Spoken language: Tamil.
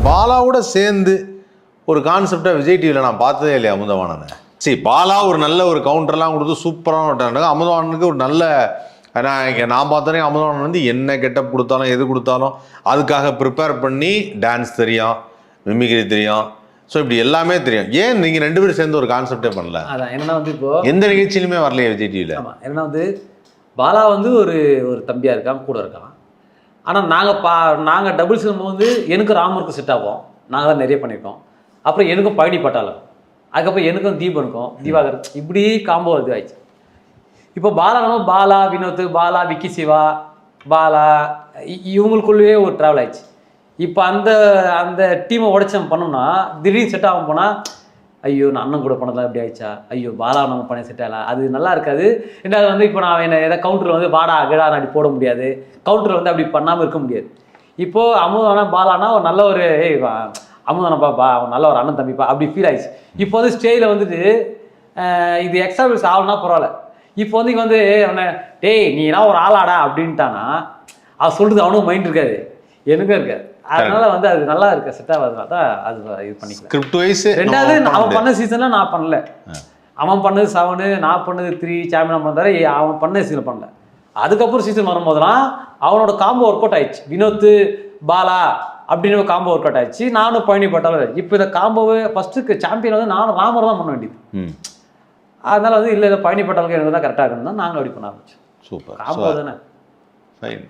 பாலாவோட சேர்ந்து ஒரு கான்செப்டை விஜய் டிவியில் நான் பார்த்ததே இல்லையா அமுதவாணனை. சரி, பாலா ஒரு நல்ல ஒரு கவுண்டர்லாம் கொடுத்து சூப்பரான விட்டாங்க. அமுதவாணனுக்கு ஒரு நல்ல நான் பார்த்தோன்னே அமுதவாணன் வந்து என்ன கெட்டப் கொடுத்தாலும் எது கொடுத்தாலும் அதுக்காக ப்ரிப்பேர் பண்ணி டான்ஸ் தெரியும், மிமிக்ரி தெரியும், ஸோ இப்படி எல்லாமே தெரியும். ஏன் நீங்கள் 2 பேரும் சேர்ந்து ஒரு கான்செப்டே பண்ணல? அதான் என்னன்னா வந்து இப்போ எந்த நிகழ்ச்சியிலுமே வரலையே விஜய் டிவியில். ஆமாம், என்னன்னா வந்து பாலா வந்து ஒரு தம்பியாக இருக்கான், கூட இருக்கான். ஆனால் நாங்கள் டபுள்ஸ் போது எனக்கு ராமருக்கு செட் ஆகும், நாங்கள் தான் நிறைய பண்ணியிருக்கோம். அப்புறம் எனக்கும் பழனி பட்டாளம், அதுக்கப்புறம் எனக்கும் தீபனுக்கும் திவாகர், இப்படி காம்போ இது ஆயிடுச்சு. இப்போ பாலா வினோத், பாலா விக்கி சிவா, பாலா இவங்களுக்குள்ளேயே ஒரு ட்ராவல் ஆயிடுச்சு. இப்போ அந்த டீமை உடைச்சம் பண்ணோம்னா திடீர்னு செட் ஆகும் போனால் ஐயோ நான் அண்ணன் கூட பண்ணதான் இப்படி ஆயிடுச்சா, ஐயோ பாலா நம்ம பண்ண செட் ஆகலாம், அது நல்லா இருக்காது. ரெண்டாவது வந்து இப்போ நான் எதாவது கவுண்டரில் வந்து வாடா அகடா அப்படி போட முடியாது, கவுண்டரில் வந்து அப்படி பண்ணாமல் இருக்க முடியாது. இப்போது அமுதானா பாலானா ஒரு நல்ல ஒரு அமுதானப்பா அவன் நல்ல ஒரு அண்ணன் தம்பிப்பா அப்படி ஃபீல் ஆயிடுச்சு. இப்போ வந்து ஸ்டேஜில் வந்துட்டு இது எக்ஸ்ட்ராபிள்ஸ் ஆகணும்னா பரவாயில்ல. இப்போ வந்து இங்கே வந்து அவனை டேய் நீனா ஒரு ஆளாடா அப்படின்ட்டானா அவன் சொல்கிறது அவனுக்கும் மைண்ட் இருக்காது, எனக்கும் இருக்காது. அதனால வந்து அது நல்லா இருக்கு, செட் ஆகாதுனால தான் அது இது பண்ணிக்கலாம். ரெண்டாவது அவன் பண்ண சீசன்ல நான் பண்ணல, அவன் பண்ணது 7, நான் பண்ணது 3 சாம்பியன் பண்ணாரு, அவன் பண்ண சீசன் பண்ணல. அதுக்கப்புறம் சீசன் வரும்போதெல்லாம் அவனோட காம்போ ஒர்க் அவுட் ஆயிடுச்சு. வினோத் பாலா அப்படின்னு காம்போ ஒர்க் அவுட் ஆயிடுச்சு, நானும் பழனி பட்டாலும். இப்போ இந்த காம்போவை ஃபர்ஸ்ட்டு சாம்பியன் வந்து நானும் ராமர் தான் பண்ண வேண்டியது. அதனால வந்து இல்லை பழனி பட்டாலுக்கு எனக்கு தான் கரெக்டாக இருக்குன்னு தான் நாங்கள் அப்படி பண்ண ஆரம்பிச்சோம். சூப்பர் காம்போ தானே. ஃபைன்.